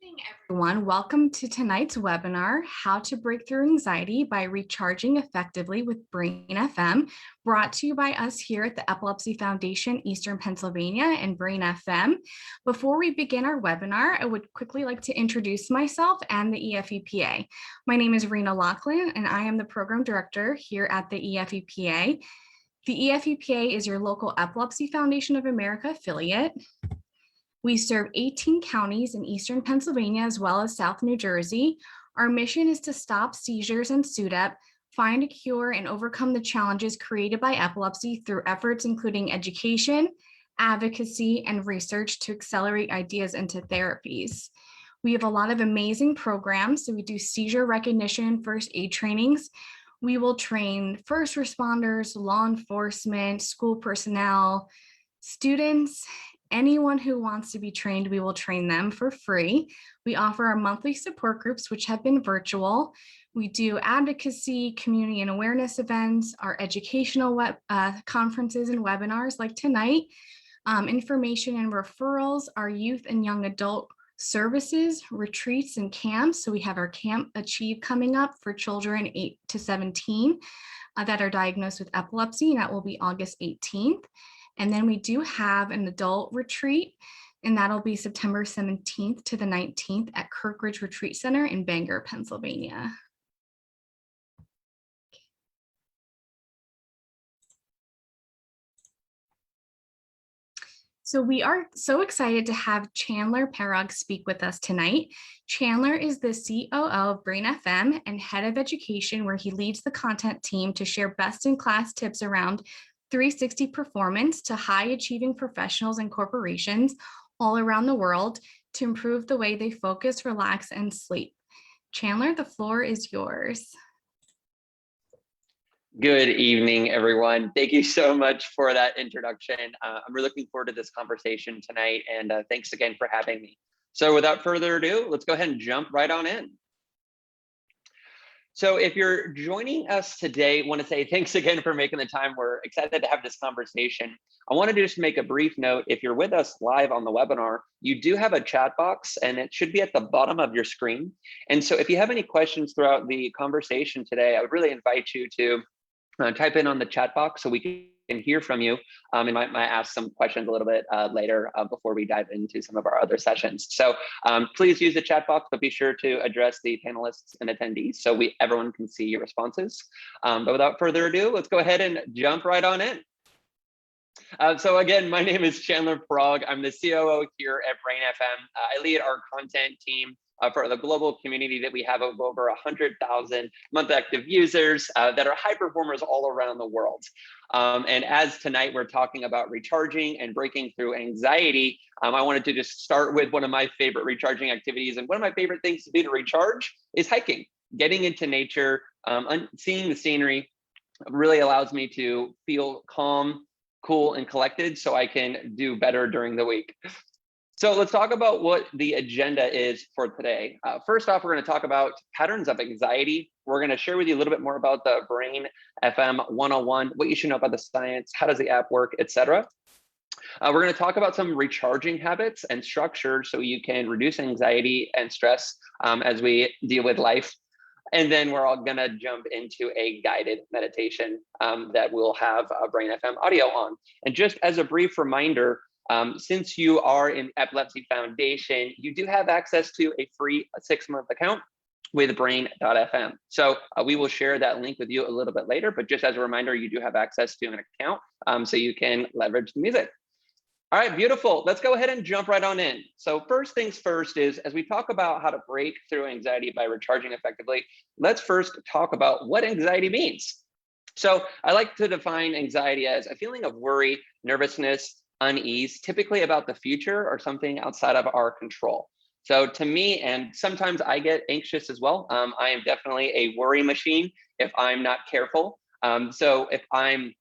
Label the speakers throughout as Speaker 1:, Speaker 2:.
Speaker 1: Evening, everyone. Welcome to tonight's webinar, How to Break Through Anxiety by Recharging Effectively with Brain FM, brought to you by us here at the Epilepsy Foundation, Eastern Pennsylvania, and Brain FM. Before we begin our webinar, I would quickly like to introduce myself and the EFEPA. My name is Rena Lachlan, and I am the Program Director here at the EFEPA. The EFEPA is your local Epilepsy Foundation of America affiliate. We serve 18 counties in Eastern Pennsylvania as well as South New Jersey. Our mission is to stop seizures and SUDEP, find a cure, and overcome the challenges created by epilepsy through efforts including education, advocacy, and research to accelerate ideas into therapies. We have a lot of amazing programs. So we do seizure recognition and first aid trainings. We will train first responders, law enforcement, school personnel, students. Anyone who wants to be trained, we will train them for free. We offer our monthly support groups, which have been virtual. We do advocacy, community and awareness events, our educational conferences and webinars like tonight, information and referrals, our youth and young adult services, retreats and camps. So we have our Camp Achieve coming up for children 8 to 17 that are diagnosed with epilepsy, and that will be August 18th. And then we do have an adult retreat, and that'll be September 17th to the 19th at Kirkridge Retreat Center in Bangor, Pennsylvania. So we are so excited to have Chandler Perog speak with us tonight. Chandler is the COO of Brain FM and head of education, where he leads the content team to share best-in-class tips around 360 performance to high achieving professionals and corporations all around the world to improve the way they focus, relax, and sleep. Chandler, the floor is yours.
Speaker 2: Good evening, everyone. Thank you so much for that introduction. I'm really looking forward to this conversation tonight, and thanks again for having me. So without further ado, let's go ahead and jump right on in. So if you're joining us today, I want to say thanks again for making the time. We're excited to have this conversation. I want to just make a brief note. If you're with us live on the webinar, you do have a chat box, and it should be at the bottom of your screen. And so if you have any questions throughout the conversation today, I would really invite you to type in on the chat box so we can hear from you, and might ask some questions a little bit later before we dive into some of our other sessions. So please use the chat box, but be sure to address the panelists and attendees so everyone can see your responses. But without further ado, let's go ahead and jump right on in. So again, my name is Chandler Perog. I'm the COO here at Brain FM. I lead our content team for the global community that we have of over 100,000 month active users that are high performers all around the world. And as tonight we're talking about recharging and breaking through anxiety, I wanted to just start with one of my favorite recharging activities. And one of my favorite things to do to recharge is hiking. Getting into nature, seeing the scenery really allows me to feel calm, cool, and collected so I can do better during the week. So let's talk about what the agenda is for today. First off, we're going to talk about patterns of anxiety. We're going to share with you a little bit more about the Brain FM 101, what you should know about the science, how does the app work, etc. We're going to talk about some recharging habits and structures so you can reduce anxiety and stress as we deal with life. And then we're all going to jump into a guided meditation that we'll have Brain FM audio on. And just as a brief reminder, since you are in Epilepsy Foundation, you do have access to a free 6-month account with brain.fm. So we will share that link with you a little bit later, but just as a reminder, you do have access to an account so you can leverage the music. All right, beautiful. Let's go ahead and jump right on in. So first things first is, as we talk about how to break through anxiety by recharging effectively, let's first talk about what anxiety means. So I like to define anxiety as a feeling of worry, nervousness, unease, typically about the future or something outside of our control. So to me, and sometimes I get anxious as well, I am definitely a worry machine if I'm not careful. So if I'm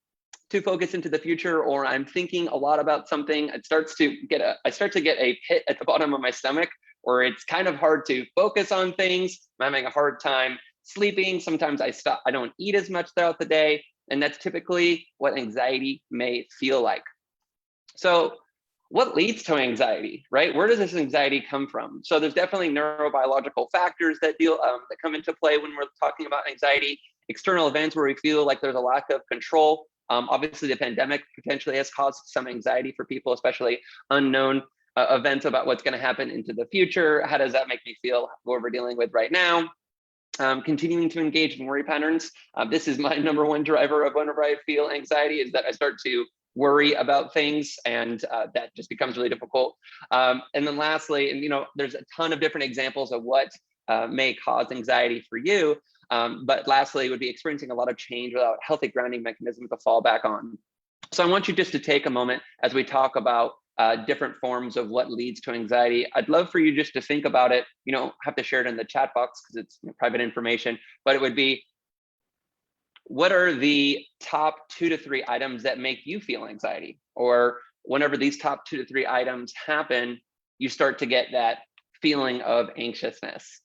Speaker 2: too focused into the future or I'm thinking a lot about something, I start to get a pit at the bottom of my stomach, or it's kind of hard to focus on things. I'm having a hard time sleeping. Sometimes I don't eat as much throughout the day. And that's typically what anxiety may feel like. So what leads to anxiety, right? Where does this anxiety come from? So there's definitely neurobiological factors that that come into play when we're talking about anxiety. External events where we feel like there's a lack of control. Obviously, the pandemic potentially has caused some anxiety for people, especially unknown events about what's going to happen into the future. How does that make me feel? What we're dealing with right now. Continuing to engage in worry patterns. This is my number one driver of whenever I feel anxiety, is that I start to worry about things, and that just becomes really difficult. And then lastly, and there's a ton of different examples of what may cause anxiety for you. But lastly, would be experiencing a lot of change without healthy grounding mechanisms to fall back on. So I want you just to take a moment as we talk about different forms of what leads to anxiety. I'd love for you just to think about it. You don't have to share it in the chat box because it's private information, but it would be, what are the top 2 to 3 items that make you feel anxiety? Or whenever these top 2 to 3 items happen, you start to get that feeling of anxiousness.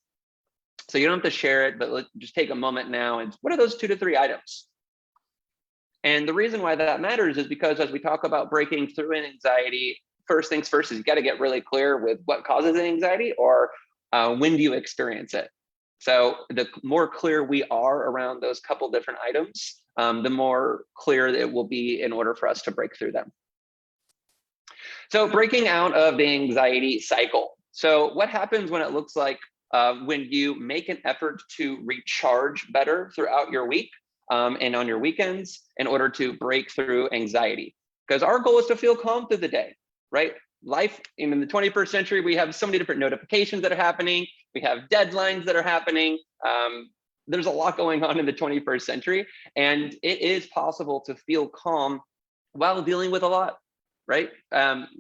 Speaker 2: So you don't have to share it, but let's just take a moment now and what are those 2 to 3 items? And the reason why that matters is because as we talk about breaking through an anxiety, first things first is you got to get really clear with what causes anxiety, or when do you experience it. So the more clear we are around those couple different items, the more clear it will be in order for us to break through them. So breaking out of the anxiety cycle. So what happens when it looks like when you make an effort to recharge better throughout your week and on your weekends in order to break through anxiety? Because our goal is to feel calm through the day, right? Life in the 21st century, we have so many different notifications that are happening. We have deadlines that are happening. There's a lot going on in the 21st century, and it is possible to feel calm while dealing with a lot, right?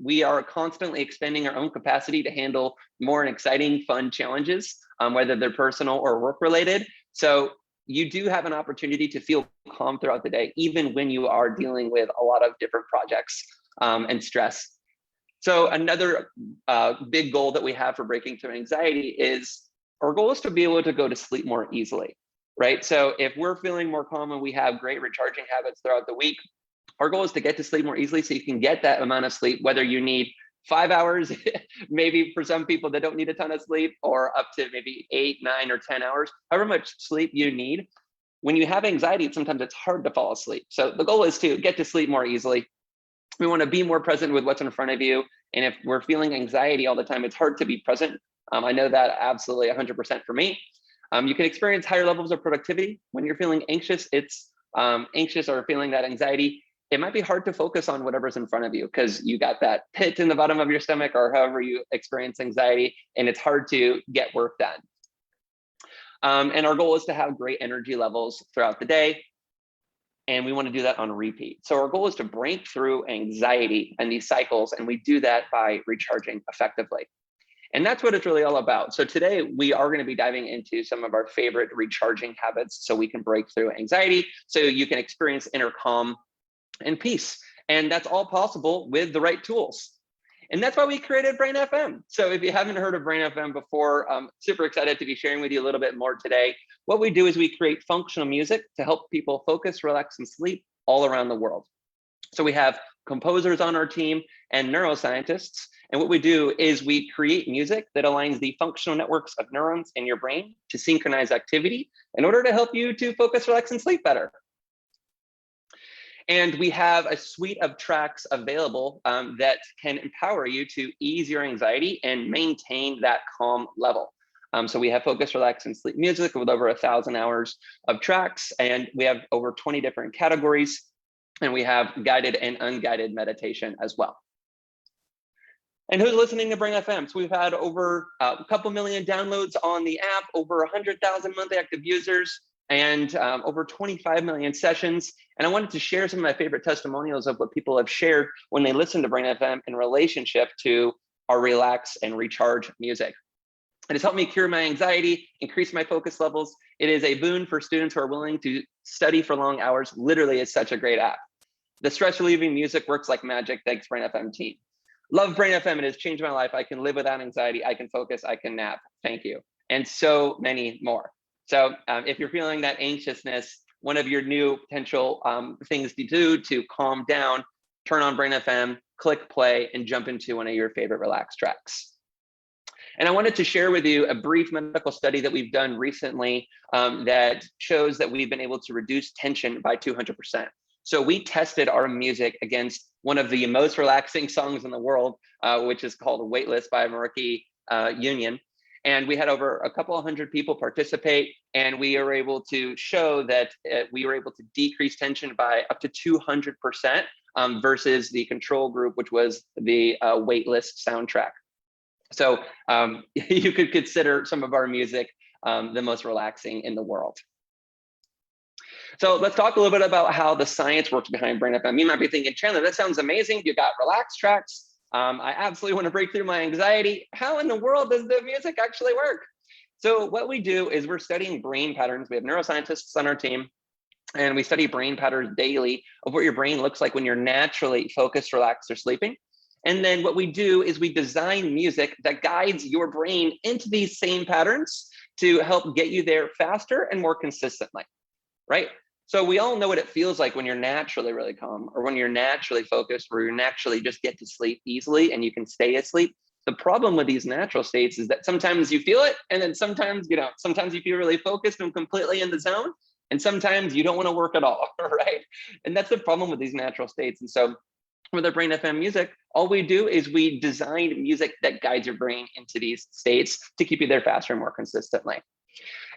Speaker 2: We are constantly expanding our own capacity to handle more and exciting, fun challenges, whether they're personal or work related. So you do have an opportunity to feel calm throughout the day, even when you are dealing with a lot of different projects and stress. So another big goal that we have for breaking through anxiety is, our goal is to be able to go to sleep more easily, right? So if we're feeling more calm and we have great recharging habits throughout the week, our goal is to get to sleep more easily so you can get that amount of sleep, whether you need 5 hours, maybe for some people that don't need a ton of sleep, or up to maybe 8, 9, or 10 hours, however much sleep you need. When you have anxiety, sometimes it's hard to fall asleep. So the goal is to get to sleep more easily. We want to be more present with what's in front of you. And if we're feeling anxiety all the time, it's hard to be present. I know that absolutely 100% for me. You can experience higher levels of productivity. When you're feeling anxious, anxious or feeling that anxiety, it might be hard to focus on whatever's in front of you because you got that pit in the bottom of your stomach, or however you experience anxiety, and it's hard to get work done. And our goal is to have great energy levels throughout the day. And we want to do that on repeat. So our goal is to break through anxiety and these cycles, and we do that by recharging effectively. And that's what it's really all about. So today we are going to be diving into some of our favorite recharging habits so we can break through anxiety, so you can experience inner calm and peace. And that's all possible with the right tools. And that's why we created Brain FM. So if you haven't heard of Brain FM before, I'm super excited to be sharing with you a little bit more today. What we do is we create functional music to help people focus, relax, and sleep all around the world. So we have composers on our team and neuroscientists. And what we do is we create music that aligns the functional networks of neurons in your brain to synchronize activity in order to help you to focus, relax, and sleep better. And we have a suite of tracks available that can empower you to ease your anxiety and maintain that calm level. So we have focus, relax, and sleep music with over 1,000 hours of tracks, and we have over 20 different categories, and we have guided and unguided meditation as well. And who's listening to Brain FM? So we've had over a couple million downloads on the app, over 100,000 monthly active users, and over 25 million sessions. And I wanted to share some of my favorite testimonials of what people have shared when they listen to Brain FM in relationship to our relax and recharge music. It has helped me cure my anxiety, increase my focus levels. It is a boon for students who are willing to study for long hours. Literally, it's such a great app. The stress relieving music works like magic. Thanks, Brain FM team. Love Brain FM. It has changed my life. I can live without anxiety. I can focus. I can nap. Thank you. And so many more. So if you're feeling that anxiousness, one of your new potential things to do to calm down, turn on Brain FM, click play, and jump into one of your favorite relaxed tracks. And I wanted to share with you a brief medical study that we've done recently that shows that we've been able to reduce tension by 200%. So we tested our music against one of the most relaxing songs in the world, which is called Weightless by Meraki Union. And we had over a couple of hundred people participate, and we were able to show that we were able to decrease tension by up to 200% versus the control group, which was the Weightless soundtrack. So you could consider some of our music the most relaxing in the world. So let's talk a little bit about how the science works behind Brain FM. You might be thinking, Chandler, that sounds amazing. You got relaxed tracks. I absolutely want to break through my anxiety. How in the world does the music actually work? So what we do is we're studying brain patterns. We have neuroscientists on our team, and we study brain patterns daily of what your brain looks like when you're naturally focused, relaxed, or sleeping. And then what we do is we design music that guides your brain into these same patterns to help get you there faster and more consistently, right? So we all know what it feels like when you're naturally really calm, or when you're naturally focused, where you naturally just get to sleep easily and you can stay asleep. The problem with these natural states is that sometimes you feel it, and then sometimes you don't. Sometimes you feel really focused and completely in the zone, and sometimes you don't want to work at all, right? And that's the problem with these natural states. And so with our Brain FM music, all we do is we design music that guides your brain into these states to keep you there faster and more consistently.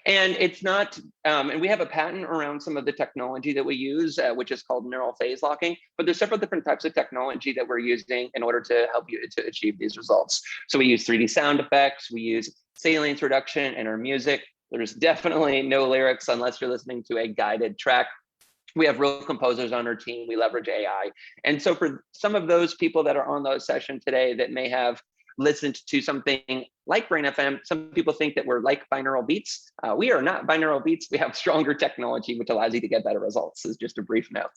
Speaker 2: And it's not, and we have a patent around some of the technology that we use, which is called neural phase locking, but there's several different types of technology that we're using in order to help you to achieve these results. So we use 3D sound effects, we use salience reduction in our music. There's definitely no lyrics unless you're listening to a guided track. We have real composers on our team. We leverage AI. And so for some of those people that are on those sessions today that may have listened to something like Brain FM, some people think that we're like binaural beats. We are not binaural beats. We have stronger technology, which allows you to get better results, is just a brief note.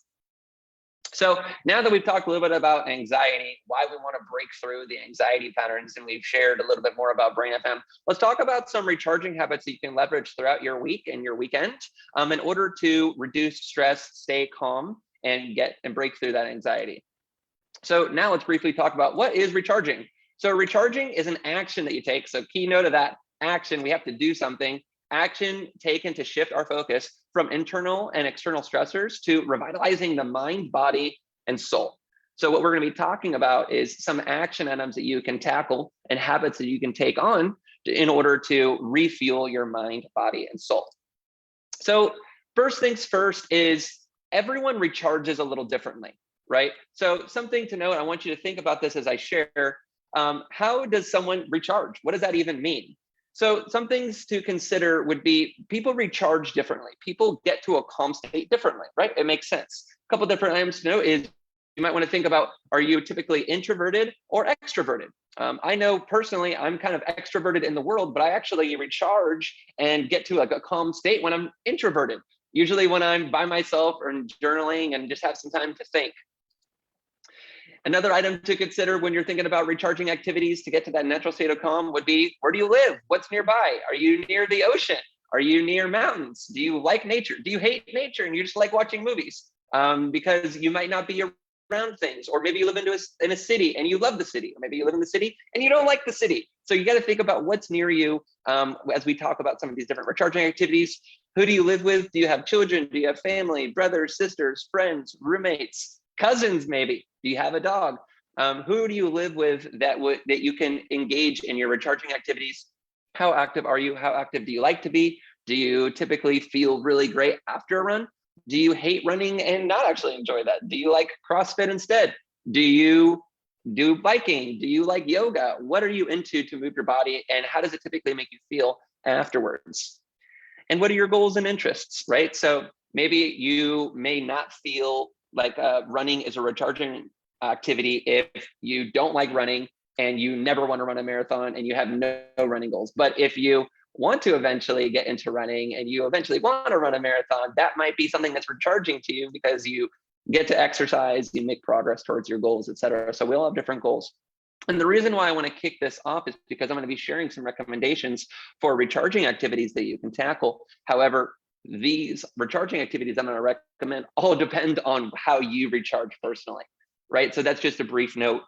Speaker 2: So now that we've talked a little bit about anxiety, why we want to break through the anxiety patterns, and we've shared a little bit more about Brain FM, let's talk about some recharging habits that you can leverage throughout your week and your weekend in order to reduce stress, stay calm, and break through that anxiety. So now let's briefly talk about what is recharging. So recharging is an action that you take. So key note of that action, we have to do something. Action taken to shift our focus from internal and external stressors to revitalizing the mind, body, and soul. So what we're going to be talking about is some action items that you can tackle and habits that you can take on in order to refuel your mind, body, and soul. So first things first is everyone recharges a little differently, right? So something to note, I want you to think about this as I share. How does someone recharge? What does that even mean? So some things to consider would be people recharge differently. People get to a calm state differently, right? It makes sense. A couple different items to know is you might want to think about, are you typically introverted or extroverted? I know personally, I'm kind of extroverted in the world, but I actually recharge and get to like a calm state when I'm introverted. Usually when I'm by myself or journaling and just have some time to think. Another item to consider when you're thinking about recharging activities to get to that natural state of calm would be, where do you live? What's nearby? Are you near the ocean? Are you near mountains? Do you like nature? Do you hate nature and you just like watching movies? Because you might not be around things, or maybe you live in a city and you love the city, or maybe you live in the city and you don't like the city. So you got to think about what's near you as we talk about some of these different recharging activities. Who do you live with? Do you have children? Do you have family, brothers, sisters, friends, roommates, cousins maybe? Do you have a dog? Who do you live with that you can engage in your recharging activities? How active are you? How active do you like to be? Do you typically feel really great after a run? Do you hate running and not actually enjoy that? Do you like CrossFit instead? Do you do biking? Do you like yoga? What are you into to move your body, and how does it typically make you feel afterwards? And what are your goals and interests, right? So maybe you may not feel like running is a recharging activity if you don't like running and you never want to run a marathon and you have no running goals. But if you want to eventually get into running and you eventually want to run a marathon, that might be something that's recharging to you because you get to exercise, you make progress towards your goals, et cetera. So we all have different goals. And the reason why I want to kick this off is because I'm going to be sharing some recommendations for recharging activities that you can tackle. However, these recharging activities I'm going to recommend all depend on how you recharge personally, right? So that's just a brief note.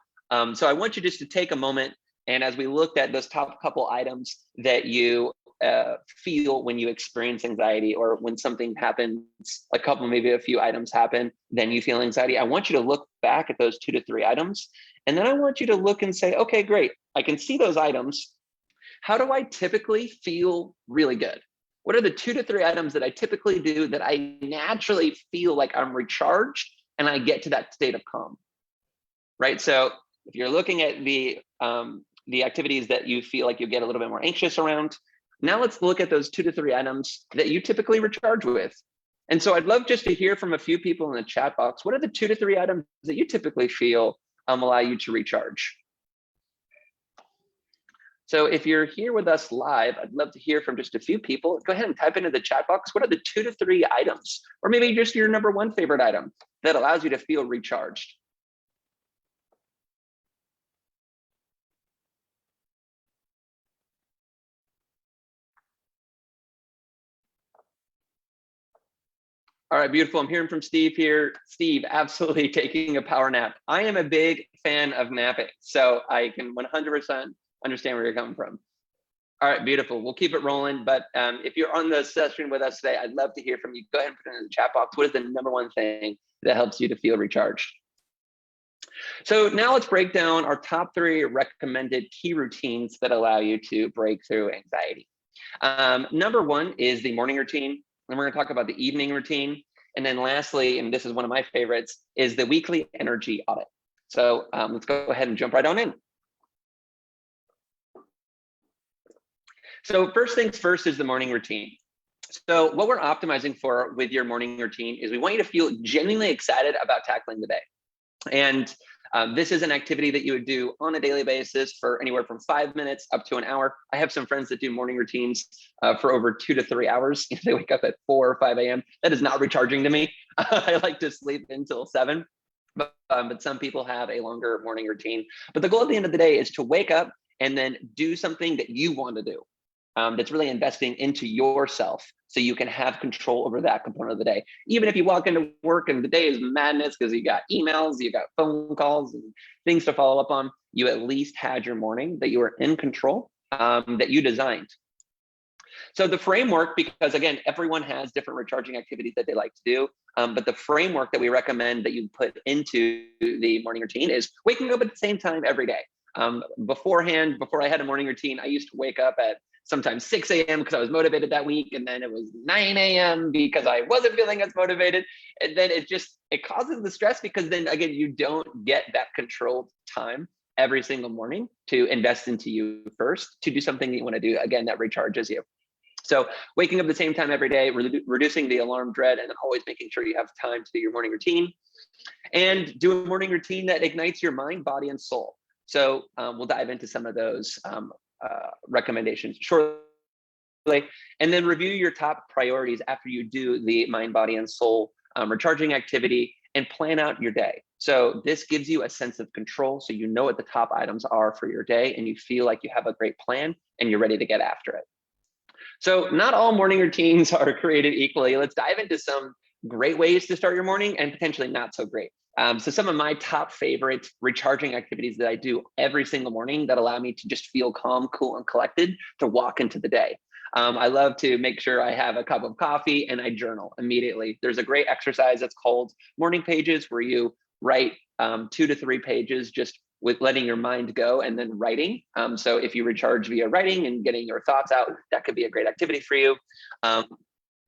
Speaker 2: So I want you just to take a moment, and as we looked at those top couple items that you feel when you experience anxiety, or when something happens, maybe a few items happen, then you feel anxiety. I want you to look back at those 2 to 3 items. And then I want you to look and say, okay, great. I can see those items. How do I typically feel really good? What are the 2 to 3 items that I typically do that I naturally feel like I'm recharged and I get to that state of calm, right? So if you're looking at the activities that you feel like you get a little bit more anxious around, now let's look at those 2 to 3 items that you typically recharge with. And so I'd love just to hear from a few people in the chat box. What are the 2 to 3 items that you typically feel allow you to recharge? So if you're here with us live, I'd love to hear from just a few people. Go ahead and type into the chat box. What are the 2 to 3 items, or maybe just your number 1 favorite item that allows you to feel recharged? All right, beautiful. I'm hearing from Steve here. Steve, absolutely taking a power nap. I am a big fan of napping, so I can 100% understand where you're coming from. All right, beautiful. We'll keep it rolling. But if you're on the session with us today, I'd love to hear from you. Go ahead and put it in the chat box. What is the number 1 thing that helps you to feel recharged? So now let's break down our top 3 recommended key routines that allow you to break through anxiety. Number 1 is the morning routine. And we're going to talk about the evening routine. And then lastly, and this is one of my favorites, is the weekly energy audit. So let's go ahead and jump right on in. So first things first is the morning routine. So what we're optimizing for with your morning routine is we want you to feel genuinely excited about tackling the day. And this is an activity that you would do on a daily basis for anywhere from 5 minutes up to an hour. I have some friends that do morning routines for over 2 to 3 hours. They wake up at 4 or 5 a.m. That is not recharging to me. I like to sleep until 7. But some people have a longer morning routine. But the goal at the end of the day is to wake up and then do something that you want to do. That's really investing into yourself so you can have control over that component of the day. Even if you walk into work and the day is madness because you got emails, you got phone calls and things to follow up on, you at least had your morning that you were in control, that you designed. So the framework, because again, everyone has different recharging activities that they like to do, but the framework that we recommend that you put into the morning routine is waking up at the same time every day. Beforehand, before I had a morning routine, I used to wake up at sometimes 6 a.m. because I was motivated that week. And then it was 9 a.m. because I wasn't feeling as motivated. And then it causes the stress because then again, you don't get that controlled time every single morning to invest into you first, to do something that you want to do, again, that recharges you. So waking up at the same time every day, reducing the alarm dread, and then always making sure you have time to do your morning routine. And do a morning routine that ignites your mind, body, and soul. So we'll dive into some of those recommendations shortly. And then review your top priorities after you do the mind, body, and soul recharging activity, and plan out your day. So this gives you a sense of control, so you know what the top items are for your day, and you feel like you have a great plan and you're ready to get after it. So not all morning routines are created equally. Let's dive into some great ways to start your morning and potentially not so great. So some of my top favorite recharging activities that I do every single morning that allow me to just feel calm, cool, and collected to walk into the day. I love to make sure I have a cup of coffee and I journal immediately. There's a great exercise that's called morning pages, where you write 2 to 3 pages just with letting your mind go and then writing. So if you recharge via writing and getting your thoughts out, that could be a great activity for you.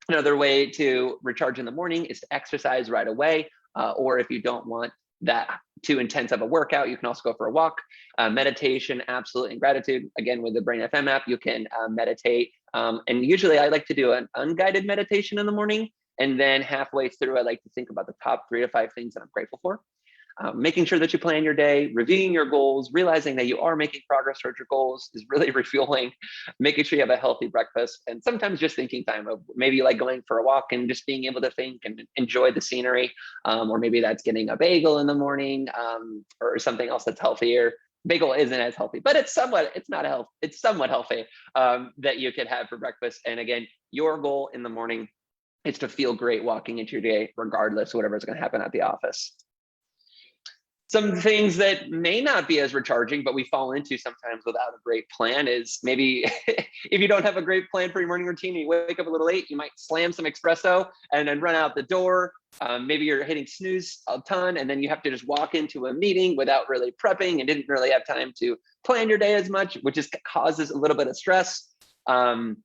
Speaker 2: Another way to recharge in the morning is to exercise right away. Or if you don't want that too intense of a workout, you can also go for a walk. Meditation, absolutely, and gratitude. Again, with the Brain FM app, you can meditate. And usually I like to do an unguided meditation in the morning. And then halfway through, I like to think about the top 3 to 5 things that I'm grateful for. Making sure that you plan your day, reviewing your goals, realizing that you are making progress towards your goals is really refueling, making sure you have a healthy breakfast, and sometimes just thinking time of maybe like going for a walk and just being able to think and enjoy the scenery, or maybe that's getting a bagel in the morning, or something else that's healthier. Bagel isn't as healthy, but it's somewhat healthy that you could have for breakfast. And again, your goal in the morning is to feel great walking into your day, regardless of whatever's going to happen at the office. Some things that may not be as recharging, but we fall into sometimes without a great plan is maybe if you don't have a great plan for your morning routine, you wake up a little late, you might slam some espresso and then run out the door. Maybe you're hitting snooze a ton and then you have to just walk into a meeting without really prepping and didn't really have time to plan your day as much, which just causes a little bit of stress. And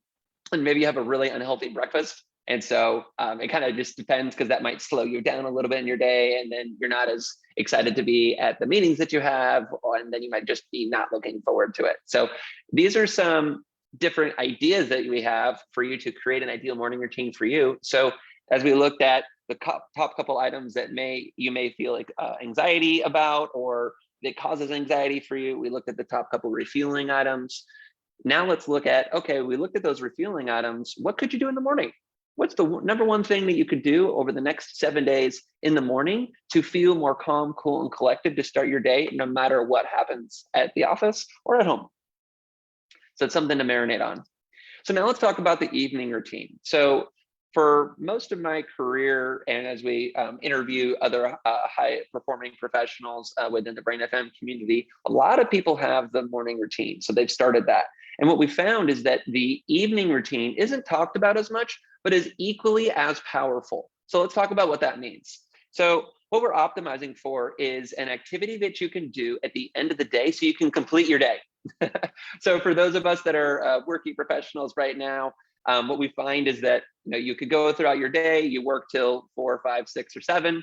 Speaker 2: maybe you have a really unhealthy breakfast. And so it kind of just depends, because that might slow you down a little bit in your day, and then you're not as excited to be at the meetings that you have, and then you might just be not looking forward to it. So these are some different ideas that we have for you to create an ideal morning routine for you. So as we looked at the top couple items that you may feel like anxiety about, or that causes anxiety for you, we looked at the top couple refueling items. Now let's look at, okay, we looked at those refueling items. What could you do in the morning? What's the number one thing that you could do over the next 7 days in the morning to feel more calm, cool, and collected to start your day, no matter what happens at the office or at home? So it's something to marinate on. So now let's talk about the evening routine. So for most of my career, and as we interview other high performing professionals within the Brain FM community, a lot of people have the morning routine. So they've started that. And what we found is that the evening routine isn't talked about as much, but is equally as powerful. So let's talk about what that means. So what we're optimizing for is an activity that you can do at the end of the day so you can complete your day. So for those of us that are working professionals right now, what we find is that you could go throughout your day, you work till 4, 5, 6, or 7.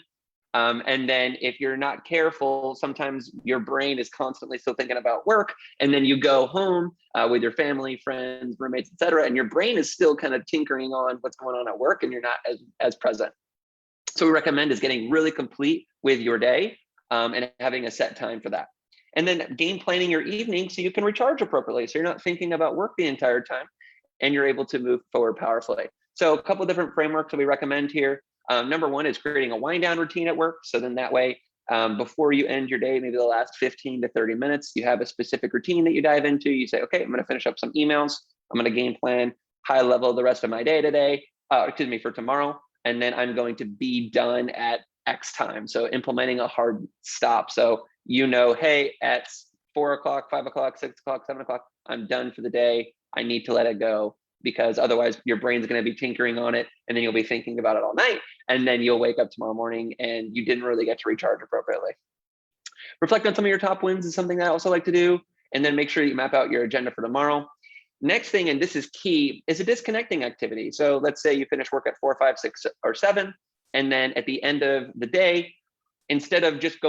Speaker 2: And then if you're not careful, sometimes your brain is constantly still thinking about work. And then you go home with your family, friends, roommates, et cetera, and your brain is still kind of tinkering on what's going on at work, and you're not as present. So we recommend is getting really complete with your day and having a set time for that. And then game planning your evening so you can recharge appropriately. So you're not thinking about work the entire time and you're able to move forward powerfully. So a couple of different frameworks that we recommend here. Number one is creating a wind down routine at work. So then that way, before you end your day, maybe the last 15 to 30 minutes, you have a specific routine that you dive into. You say, okay, I'm going to finish up some emails. I'm going to game plan high level the rest of my day today, for tomorrow. And then I'm going to be done at X time. So implementing a hard stop. So, hey, at 4 o'clock, 5 o'clock, 6 o'clock, 7 o'clock, I'm done for the day. I need to let it go, because otherwise your brain's going to be tinkering on it, and then you'll be thinking about it all night. And then you'll wake up tomorrow morning and you didn't really get to recharge appropriately. Reflect on some of your top wins is something that I also like to do. And then make sure you map out your agenda for tomorrow. Next thing, and this is key, is a disconnecting activity. So let's say you finish work at 4, 5, 6, or 7. And then at the end of the day, instead of just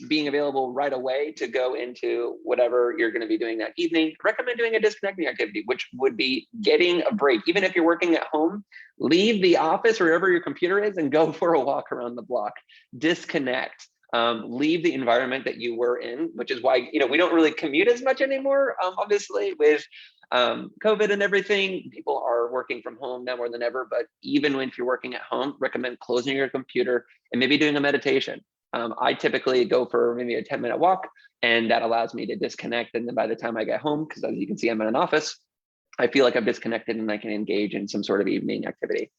Speaker 2: being available right away to go into whatever you're going to be doing that evening, recommend doing a disconnecting activity, which would be getting a break. Even if you're working at home, leave the office or wherever your computer is and go for a walk around the block. Disconnect. Leave the environment that you were in, which is why we don't really commute as much anymore. Obviously, with COVID and everything, people are working from home now more than ever. But even if you're working at home, recommend closing your computer and maybe doing a meditation. I typically go for maybe a 10-minute walk, and that allows me to disconnect. And then by the time I get home, because as you can see, I'm in an office, I feel like I'm disconnected and I can engage in some sort of evening activity.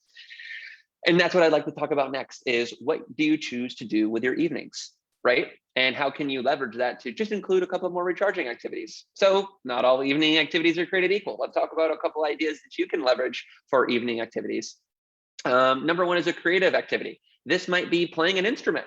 Speaker 2: And that's what I'd like to talk about next is, what do you choose to do with your evenings, right? And how can you leverage that to just include a couple more recharging activities? So not all evening activities are created equal. Let's talk about a couple ideas that you can leverage for evening activities. Number one is a creative activity. This might be playing an instrument,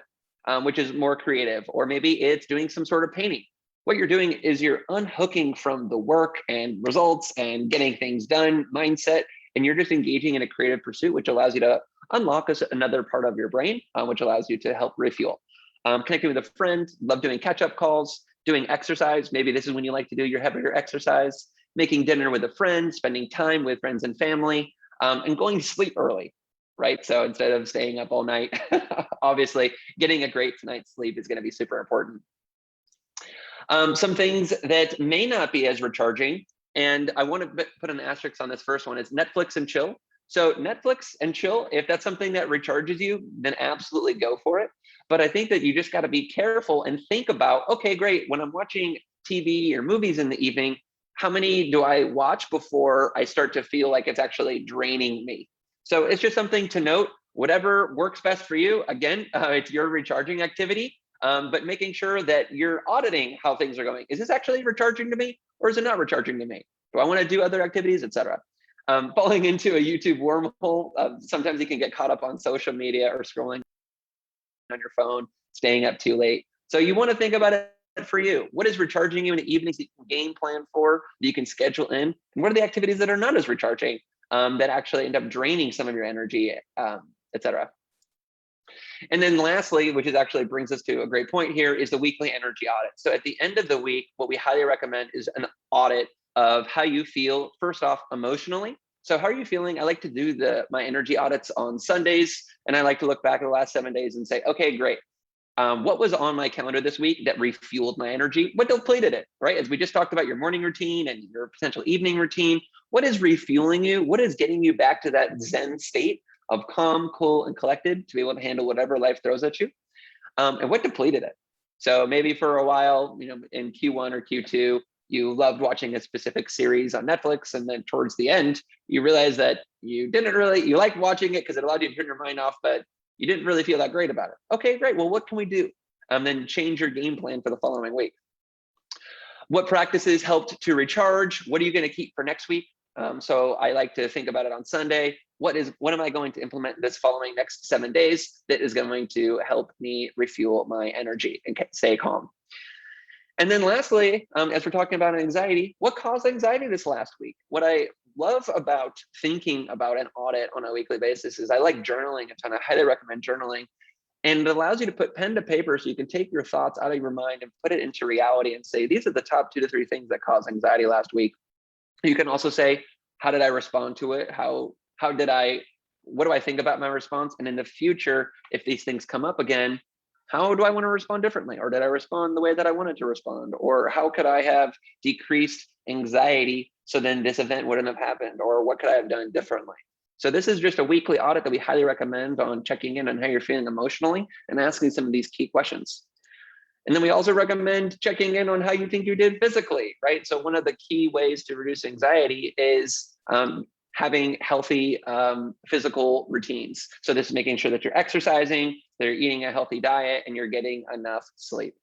Speaker 2: which is more creative, or maybe it's doing some sort of painting. What you're doing is you're unhooking from the work and results and getting things done mindset, and you're just engaging in a creative pursuit, which allows you to unlock another part of your brain, which allows you to help refuel. Connecting with a friend, love doing catch-up calls, doing exercise. Maybe this is when you like to do your heavier exercise, making dinner with a friend, spending time with friends and family, and going to sleep early, right? So instead of staying up all night, obviously getting a great night's sleep is going to be super important. Some things that may not be as recharging, and I want to put an asterisk on this first one, is Netflix and chill. So Netflix and chill, if that's something that recharges you, then absolutely go for it. But I think that you just got to be careful and think about, okay, great, when I'm watching TV or movies in the evening, how many do I watch before I start to feel like it's actually draining me? So it's just something to note. Whatever works best for you, again, it's your recharging activity. but making sure that you're auditing how things are going. Is this actually recharging to me, or is it not recharging to me? Do I want to do other activities, etc.? Falling into a YouTube wormhole, sometimes you can get caught up on social media or scrolling on your phone, staying up too late. So you want to think about it for you. What is recharging you in the evenings that you can game plan for, that you can schedule in? And what are the activities that are not as recharging, that actually end up draining some of your energy, etc.? And then lastly, which is actually brings us to a great point here, is the weekly energy audit. So at the end of the week, what we highly recommend is an audit of how you feel, first off, emotionally. So how are you feeling? I like to do my energy audits on Sundays, and I like to look back at the last 7 days and say, okay, great. What was on my calendar this week that refueled my energy? What depleted it, right? As we just talked about your morning routine and your potential evening routine, what is refueling you? What is getting you back to that Zen state of calm, cool, and collected to be able to handle whatever life throws at you? And what depleted it? So maybe for a while, in Q1 or Q2, you loved watching a specific series on Netflix, and then towards the end, you realize that you liked watching it because it allowed you to turn your mind off, but you didn't really feel that great about it. Okay, great. Well, what can we do? Then change your game plan for the following week. What practices helped to recharge? What are you going to keep for next week? So I like to think about it on Sunday. What am I going to implement this following next 7 days that is going to help me refuel my energy and stay calm? And then lastly, as we're talking about anxiety, what caused anxiety this last week? What I love about thinking about an audit on a weekly basis is I like journaling a ton. I highly recommend journaling. And it allows you to put pen to paper so you can take your thoughts out of your mind and put it into reality and say, these are the top 2 to 3 things that caused anxiety last week. You can also say, how did I respond to it? What do I think about my response? And in the future, if these things come up again, how do I want to respond differently? Or did I respond the way that I wanted to respond? Or how could I have decreased anxiety so then this event wouldn't have happened? Or what could I have done differently? So this is just a weekly audit that we highly recommend on checking in on how you're feeling emotionally and asking some of these key questions. And then we also recommend checking in on how you think you did physically, right? So one of the key ways to reduce anxiety is having healthy physical routines. So this is making sure that you're exercising, that you're eating a healthy diet, and you're getting enough sleep.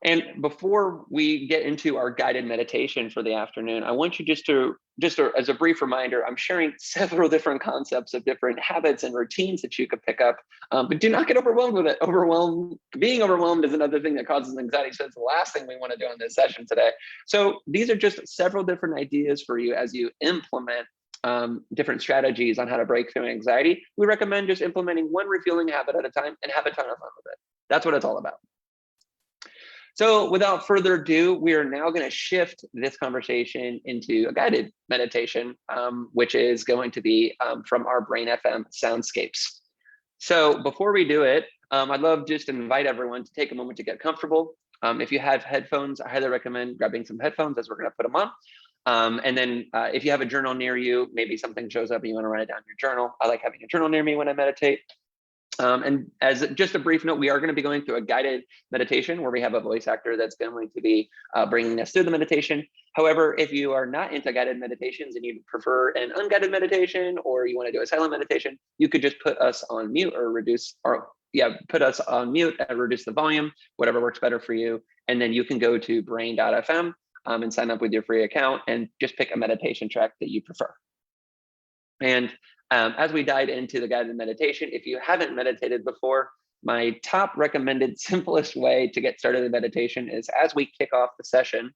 Speaker 2: And before we get into our guided meditation for the afternoon, I want you just as a brief reminder, I'm sharing several different concepts of different habits and routines that you could pick up, but do not get overwhelmed with it. Being overwhelmed is another thing that causes anxiety. So it's the last thing we want to do on this session today. So these are just several different ideas for you as you implement different strategies on how to break through anxiety. We recommend just implementing one refueling habit at a time and have a ton of fun with it. That's what it's all about. So without further ado, we are now going to shift this conversation into a guided meditation, which is going to be from our Brain FM soundscapes. So before we do it, I'd love just to invite everyone to take a moment to get comfortable. If you have headphones, I highly recommend grabbing some headphones as we're going to put them on. And then if you have a journal near you, maybe something shows up and you want to write it down in your journal. I like having a journal near me when I meditate. And as just a brief note, we are going to be going through a guided meditation where we have a voice actor that's going to be bringing us through the meditation. However, if you are not into guided meditations and you prefer an unguided meditation, or you want to do a silent meditation, you could just put us on mute or put us on mute and reduce the volume, whatever works better for you. And then you can go to brain.fm and sign up with your free account and just pick a meditation track that you prefer. And as we dive into the guided meditation, if you haven't meditated before, my top recommended simplest way to get started in meditation is as we kick off the session,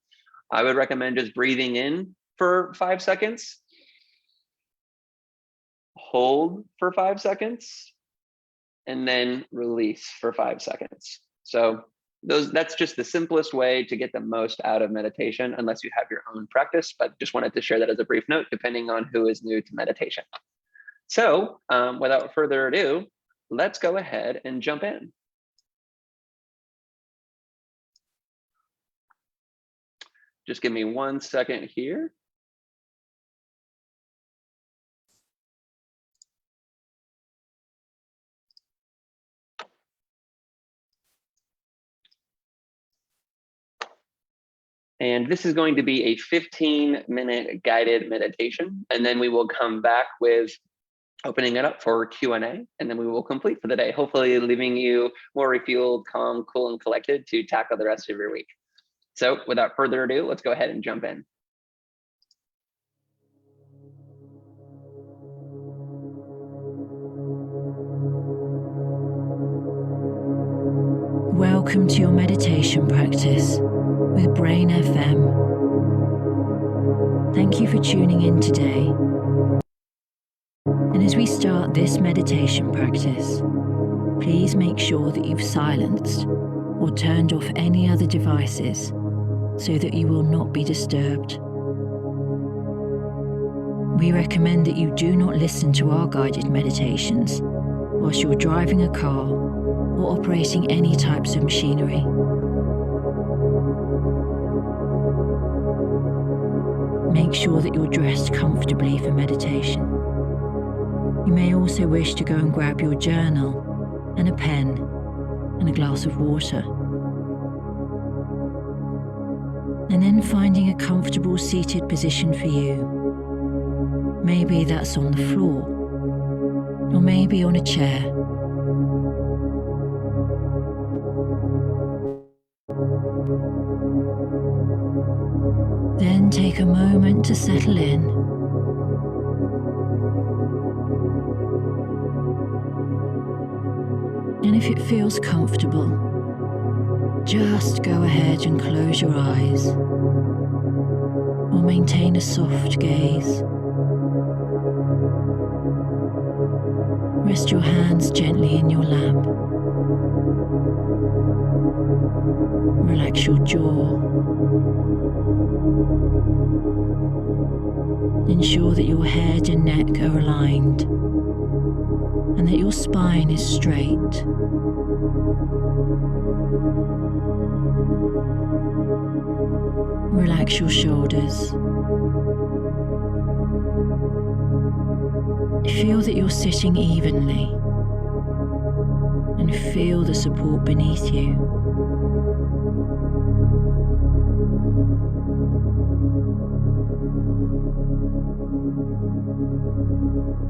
Speaker 2: I would recommend just breathing in for 5 seconds, hold for 5 seconds, and then release for 5 seconds. So that's just the simplest way to get the most out of meditation, unless you have your own practice, but just wanted to share that as a brief note, depending on who is new to meditation. So without further ado, let's go ahead and jump in. Just give me 1 second here. And this is going to be a 15-minute guided meditation. And then we will come back with opening it up for Q&A, and then we will complete for the day, hopefully leaving you more refueled, calm, cool, and collected to tackle the rest of your week. So without further ado, let's go ahead and jump in.
Speaker 3: Welcome to your meditation practice with Brain FM. Thank you for tuning in today. And as we start this meditation practice, please make sure that you've silenced or turned off any other devices so that you will not be disturbed. We recommend that you do not listen to our guided meditations whilst you're driving a car or operating any types of machinery. Make sure that you're dressed comfortably for meditation. You may also wish to go and grab your journal and a pen and a glass of water. And then finding a comfortable seated position for you. Maybe that's on the floor, or maybe on a chair. Then take a moment to settle in. And if it feels comfortable, just go ahead and close your eyes or maintain a soft gaze. Rest your hands gently in your lap. Relax your jaw. Ensure that your head and neck are aligned and that your spine is straight. Relax your shoulders. Feel that you're sitting evenly and feel the support beneath you.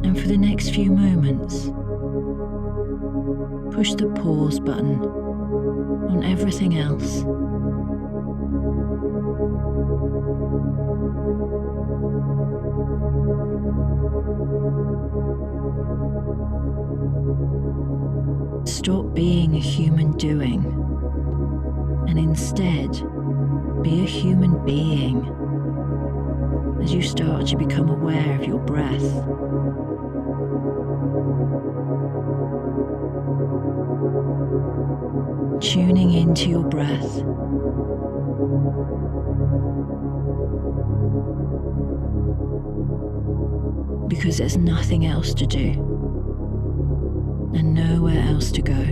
Speaker 3: And for the next few moments, push the pause button on everything else. Stop being a human doing and instead be a human being as you start to become aware of your breath. Tuning into your breath. Because there's nothing else to do and nowhere else to go.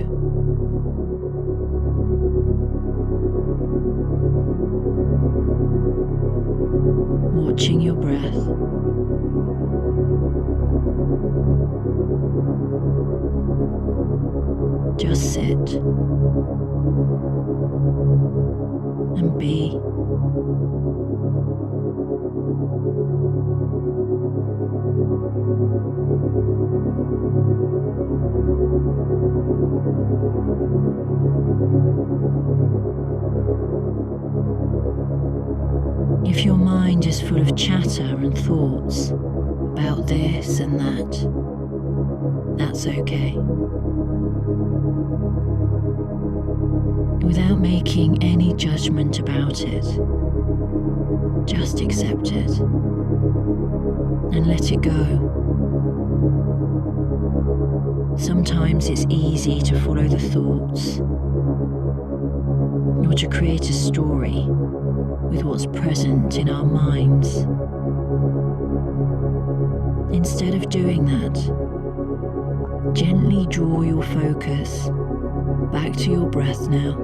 Speaker 3: Watching your breath. Just sit and be. If your mind is full of chatter and thoughts about this and that, that's okay. Without making any judgment about it, just accept it and let it go. Sometimes it's easy to follow the thoughts or to create a story with what's present in our minds. Instead of doing that, gently draw your focus back to your breath now.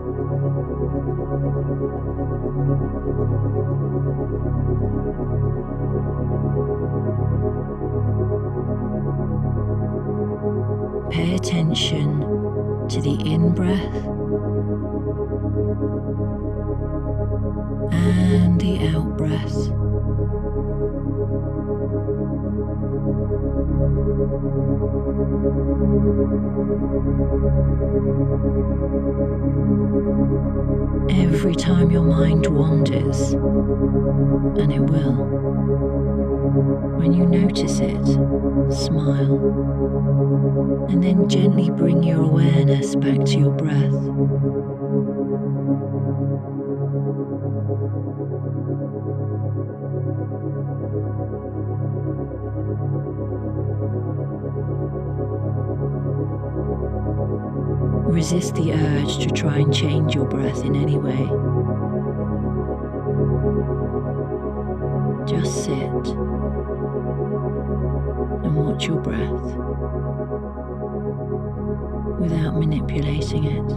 Speaker 3: Pay attention to the in-breath and the out-breath. Every time your mind wanders, and it will, when you notice it, smile, and then gently bring your awareness back to your breath. Resist the urge to try and change your breath in any way. Just sit and watch your breath without manipulating it.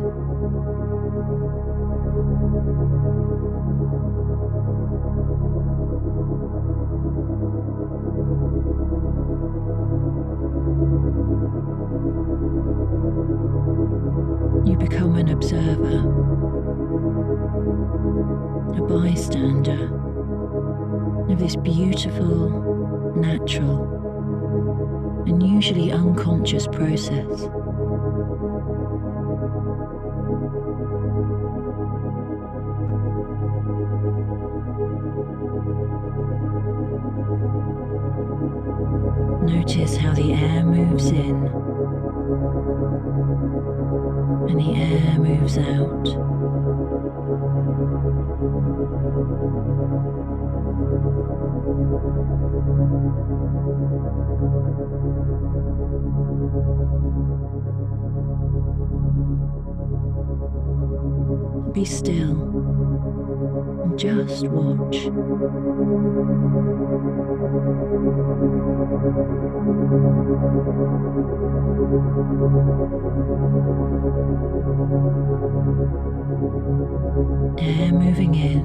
Speaker 3: You become an observer, a bystander of this beautiful, natural, and usually unconscious process. Notice how the air moves in and the air moves out. Be still and just watch. Air moving in,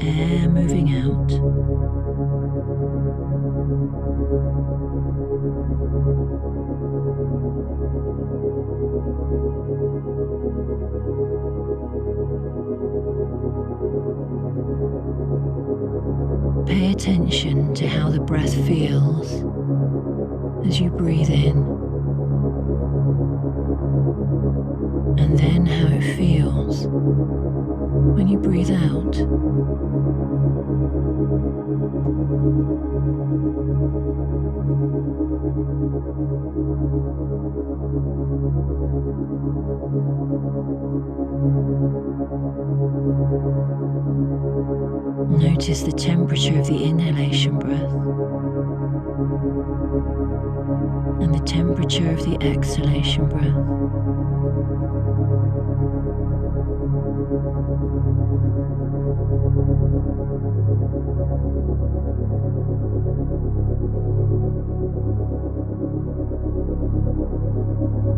Speaker 3: air moving out. Pay attention to how the breath feels as you breathe in, and then how it feels when you breathe out. Notice the temperature of the inhalation breath and the temperature of the exhalation breath.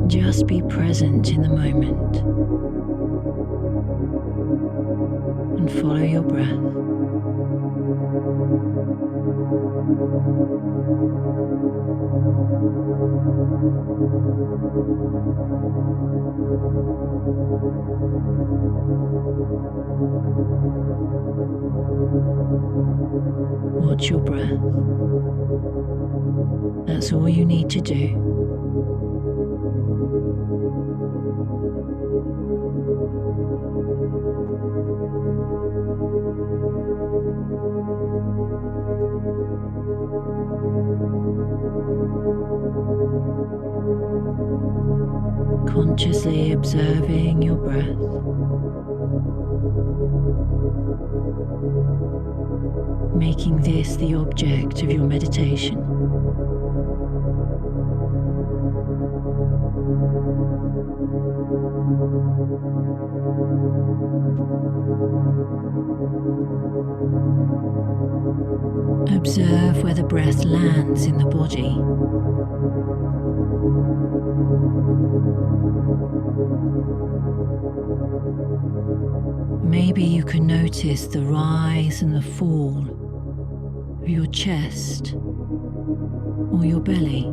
Speaker 3: Just be present in the moment and follow your breath. Watch your breath. That's all you need to do. Consciously observing your breath. Making this the object of your meditation. Observe where the breath lands in the body. Maybe you can notice the rise and the fall of your chest or your belly.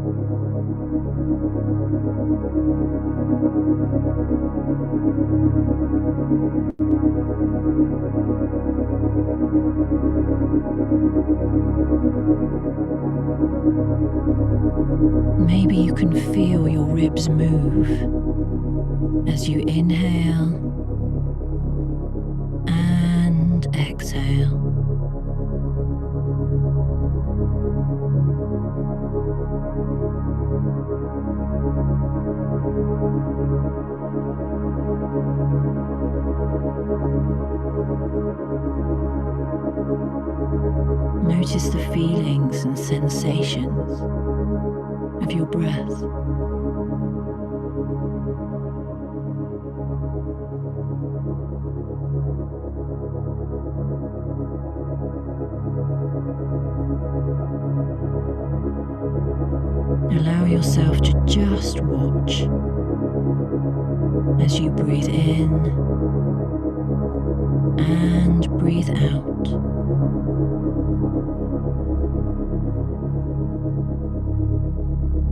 Speaker 3: can feel your ribs move as you inhale and exhale. Notice the feelings and sensations of your breath. Allow yourself to just watch as you breathe in and breathe out.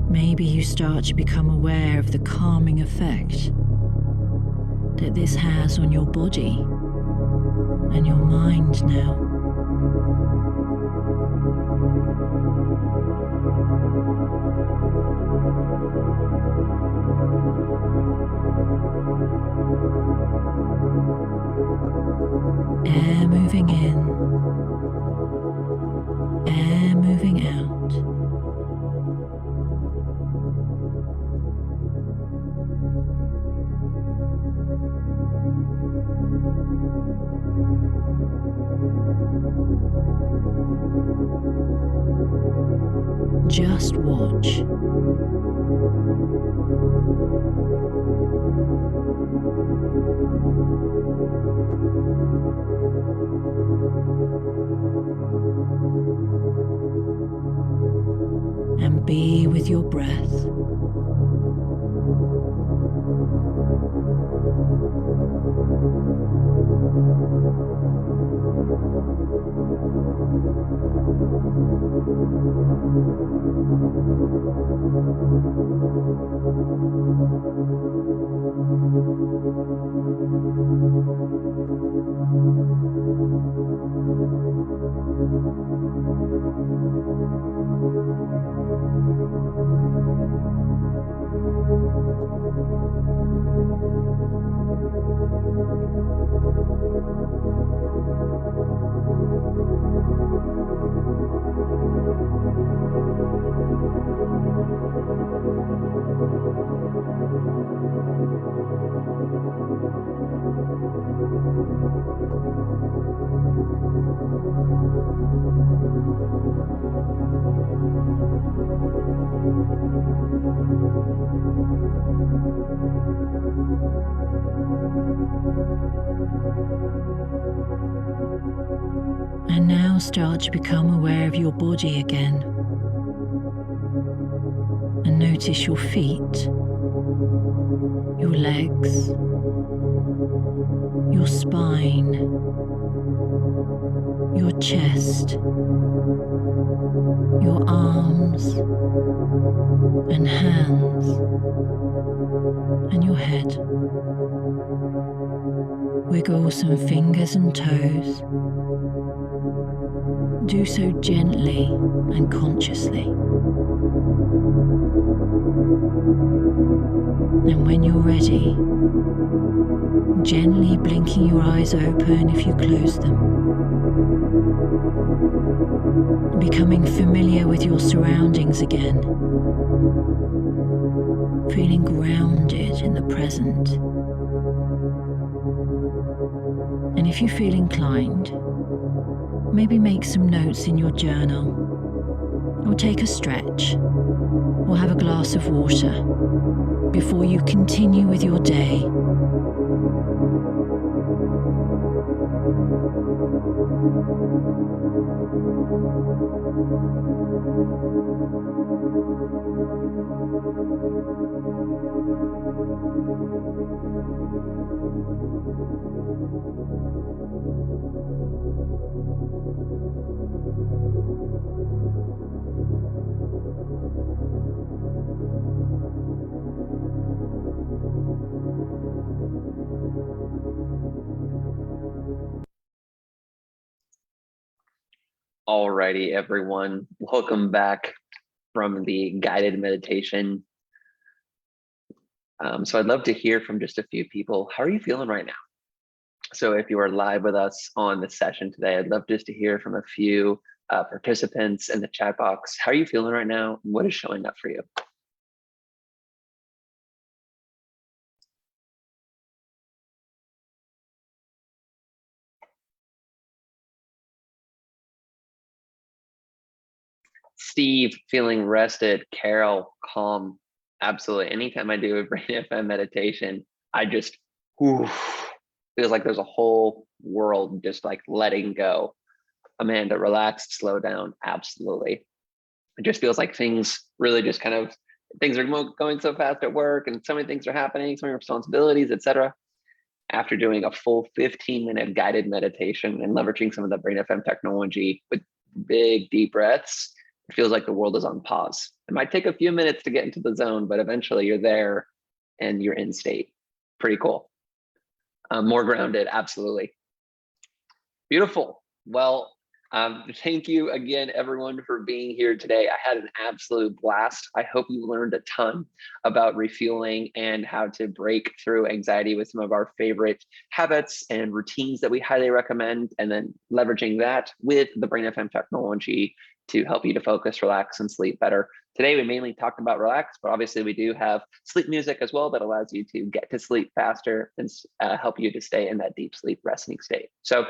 Speaker 3: Maybe you start to become aware of the calming effect that this has on your body and your mind now. Air moving in, air moving out. Just watch. And be with your breath. And now start to become aware of your body again. And notice your feet, your legs, your spine, your chest, your arms and hands, and your head. Wiggle some fingers and toes. Do so gently and consciously. And when you're ready, gently blinking your eyes open if you close them. Becoming familiar with your surroundings again. Feeling grounded in the present. And if you feel inclined, maybe make some notes in your journal, or take a stretch, or have a glass of water before you continue with your day.
Speaker 2: Alrighty, everyone. Welcome back from the guided meditation. So I'd love to hear from just a few people. How are you feeling right now? So if you are live with us on the session today, I'd love just to hear from a few participants in the chat box. How are you feeling right now? What is showing up for you? Steve, feeling rested. Carol, calm. Absolutely. Anytime I do a Brain FM meditation, I just feels like there's a whole world just like letting go. Amanda, relaxed, slow down. Absolutely. It just feels like things really just kind of things are going so fast at work, and so many things are happening, so many responsibilities, etc. After doing a full 15-minute guided meditation and leveraging some of the Brain FM technology with big deep breaths, it feels like the world is on pause. It might take a few minutes to get into the zone, but eventually you're there and you're in state. Pretty cool. More grounded, absolutely. Beautiful. Well, thank you again, everyone, for being here today. I had an absolute blast. I hope you learned a ton about refueling and how to break through anxiety with some of our favorite habits and routines that we highly recommend, and then leveraging that with the Brain FM technology to help you to focus, relax, and sleep better. Today, we mainly talked about relax, but obviously we do have sleep music as well that allows you to get to sleep faster and help you to stay in that deep sleep resting state. So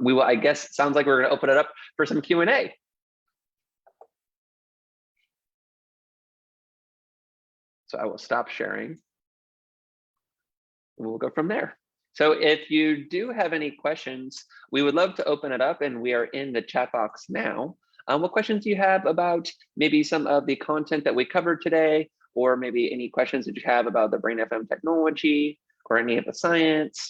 Speaker 2: we will, I guess, sounds like we're going to open it up for some Q&A. So I will stop sharing. We'll go from there. So if you do have any questions, we would love to open it up, and we are in the chat box now. What questions do you have about maybe some of the content that we covered today, or maybe any questions that you have about the Brain FM technology or any of the science?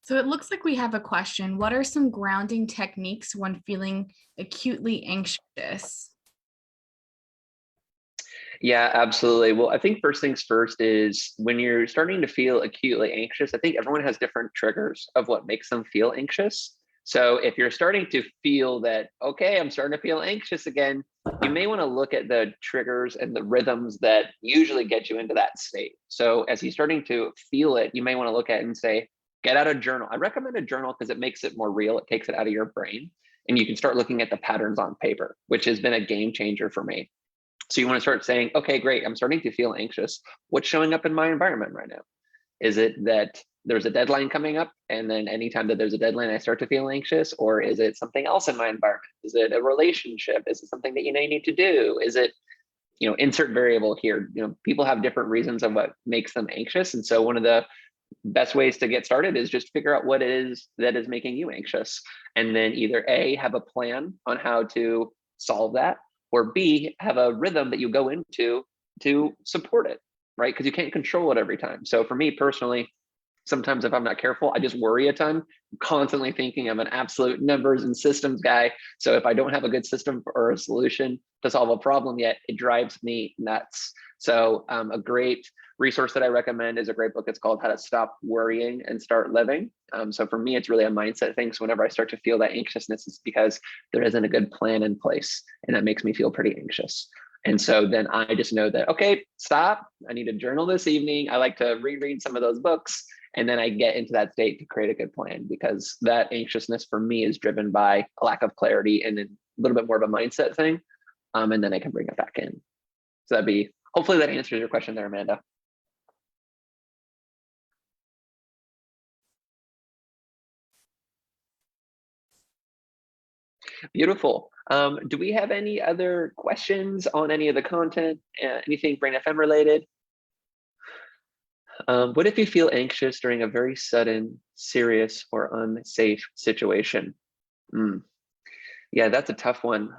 Speaker 1: So it looks like we have a question. What are some grounding techniques when feeling acutely anxious?
Speaker 2: Yeah, absolutely. Well, I think first things first is when you're starting to feel acutely anxious, I think everyone has different triggers of what makes them feel anxious. So if you're starting to feel that, okay, I'm starting to feel anxious again, you may want to look at the triggers and the rhythms that usually get you into that state. So as you're starting to feel it, you may want to look at it and say, get out a journal. I recommend a journal because it makes it more real. It takes it out of your brain, and you can start looking at the patterns on paper, which has been a game changer for me. So you want to start saying, okay, great, I'm starting to feel anxious. What's showing up in my environment right now? Is it that there's a deadline coming up, and then anytime that there's a deadline, I start to feel anxious? Or is it something else in my environment? Is it a relationship? Is it something that you need to do? Is it, insert variable here? People have different reasons of what makes them anxious. And so one of the best ways to get started is just figure out what it is that is making you anxious. And then either A, have a plan on how to solve that, or B, have a rhythm that you go into to support it, right? Because you can't control it every time. So for me personally, sometimes if I'm not careful, I just worry a ton. I'm constantly thinking I'm an absolute numbers and systems guy. So if I don't have a good system or a solution to solve a problem yet, it drives me nuts. So a great resource that I recommend is a great book. It's called How to Stop Worrying and Start Living. So for me, it's really a mindset thing. So whenever I start to feel that anxiousness, it's because there isn't a good plan in place, and that makes me feel pretty anxious. And so then I just know that, okay, stop. I need to journal this evening. I like to reread some of those books. And then I get into that state to create a good plan, because that anxiousness for me is driven by a lack of clarity and a little bit more of a mindset thing. And then I can bring it back in. So hopefully that answers your question there, Amanda. Beautiful. Do we have any other questions on any of the content? Anything Brain FM related? What if you feel anxious during a very sudden, serious, or unsafe situation? Yeah, that's a tough one.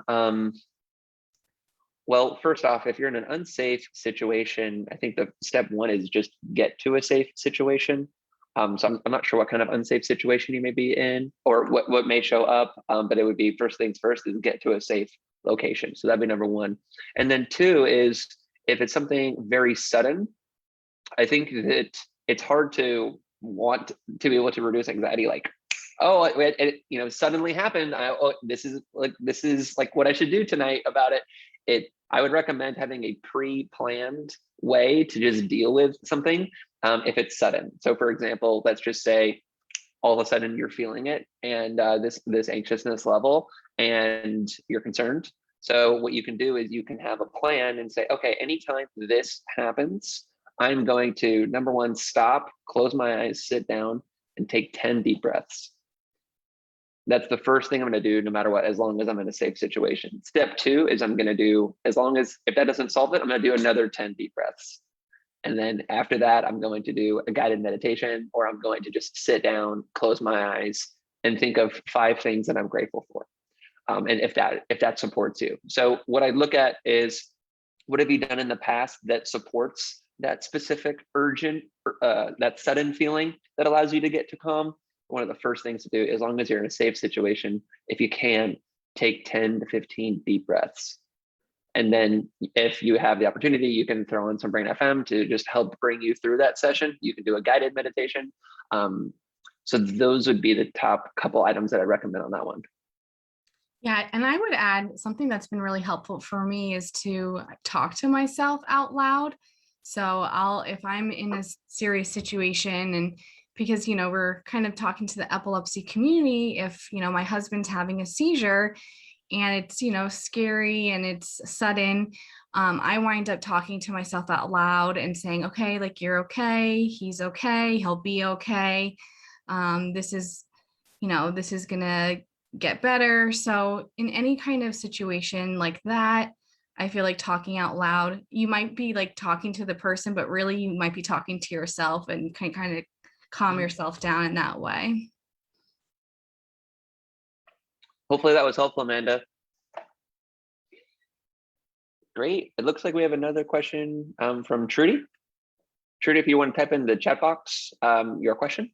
Speaker 2: Well, first off, if you're in an unsafe situation, I think the step one is just get to a safe situation. So I'm not sure what kind of unsafe situation you may be in, or what may show up, but it would be first things first is get to a safe location. So that'd be number one. And then two is, if it's something very sudden, I think that it's hard to want to be able to reduce anxiety like oh, it suddenly happened. This is like what I should do tonight about it. I would recommend having a pre-planned way to just deal with something if it's sudden. So for example, let's just say all of a sudden you're feeling it, and this anxiousness level, and you're concerned. So what you can do is you can have a plan and say, okay, anytime this happens, I'm going to, number one, stop, close my eyes, sit down, and take 10 deep breaths. That's the first thing I'm going to do no matter what, as long as I'm in a safe situation. Step two is I'm going to do, as long as, if that doesn't solve it, I'm going to do another 10 deep breaths. And then after that, I'm going to do a guided meditation, or I'm going to just sit down, close my eyes, and think of 5 things that I'm grateful for. And if that supports you. So what I look at is, what have you done in the past that supports that specific urgent, that sudden feeling that allows you to get to calm? One of the first things to do, as long as you're in a safe situation, if you can, take 10 to 15 deep breaths. And then if you have the opportunity, you can throw in some Brain FM to just help bring you through that session. You can do a guided meditation. So those would be the top couple items that I recommend on that one.
Speaker 1: Yeah, and I would add something that's been really helpful for me is to talk to myself out loud. So if I'm in a serious situation, and because, we're kind of talking to the epilepsy community, if, my husband's having a seizure and it's, scary and it's sudden, I wind up talking to myself out loud and saying, okay, like, you're okay, he's okay, he'll be okay. This is gonna get better. So in any kind of situation like that, I feel like talking out loud, you might be like talking to the person, but really you might be talking to yourself, and can kind of calm yourself down in that way.
Speaker 2: Hopefully that was helpful, Amanda. Great. It looks like we have another question from Trudy. Trudy, if you want to type in the chat box your question.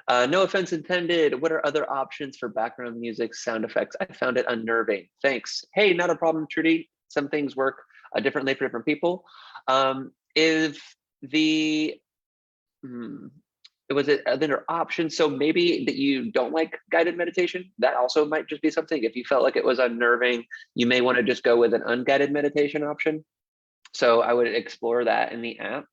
Speaker 2: No offense intended. What are other options for background music, sound effects? I found it unnerving. Thanks. Hey, not a problem, Trudy. Some things work differently for different people. If the, was it other options? So maybe that you don't like guided meditation, that also might just be something. If you felt like it was unnerving, you may want to just go with an unguided meditation option. So I would explore that in the app.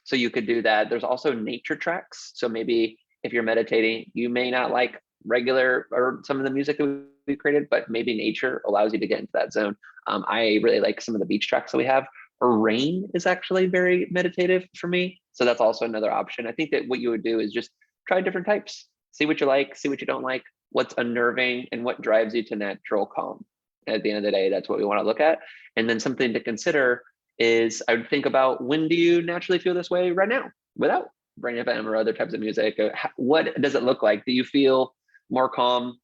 Speaker 2: So you could do that. There's also nature tracks. So maybe if you're meditating, you may not like regular or some of the music that we created, but maybe nature allows you to get into that zone. I really like some of the beach tracks that we have. Or rain is actually very meditative for me. So that's also another option. I think that what you would do is just try different types, see what you like, see what you don't like, what's unnerving, and what drives you to natural calm. At the end of the day, that's what we want to look at. And then something to consider is, I would think about, when do you naturally feel this way right now without Brain FM or other types of music? What does it look like? Do you feel more calm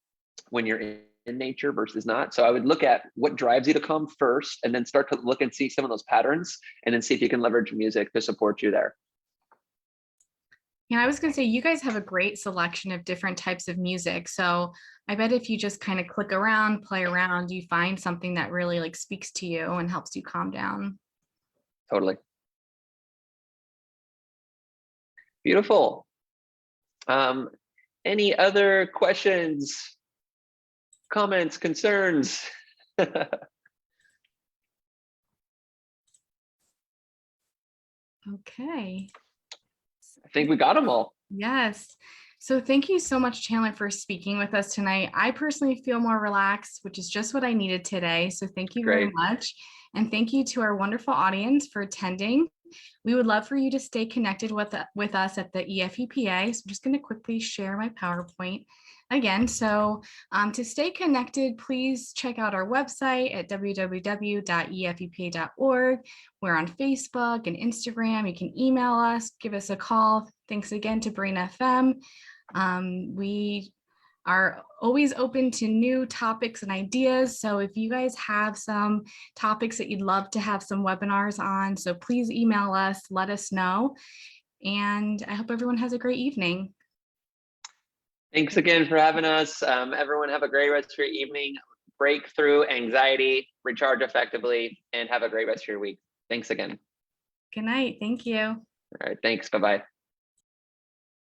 Speaker 2: when you're in nature versus not? So I would look at what drives you to calm first, and then start to look and see some of those patterns, and then see if you can leverage music to support you there.
Speaker 1: Yeah, I was going to say, you guys have a great selection of different types of music. So I bet if you just kind of click around, play around, you find something that really like speaks to you and helps you calm down.
Speaker 2: Totally. Beautiful. Any other questions, comments, concerns?
Speaker 1: Okay.
Speaker 2: I think we got them all.
Speaker 1: Yes. So thank you so much, Chandler, for speaking with us tonight. I personally feel more relaxed, which is just what I needed today. So thank you very much. And thank you to our wonderful audience for attending. We would love for you to stay connected with us at the EFEPA. So I'm just going to quickly share my PowerPoint again. So to stay connected, please check out our website at www.efepa.org. We're on Facebook and Instagram. You can email us, give us a call. Thanks again to Brain FM. We are always open to new topics and ideas. So if you guys have some topics that you'd love to have some webinars on, so please email us, let us know. And I hope everyone has a great evening.
Speaker 2: Thanks again for having us. Everyone have a great rest of your evening. Break through anxiety, recharge effectively, and have a great rest of your week. Thanks again.
Speaker 1: Good night. Thank you.
Speaker 2: All right, thanks. Bye-bye.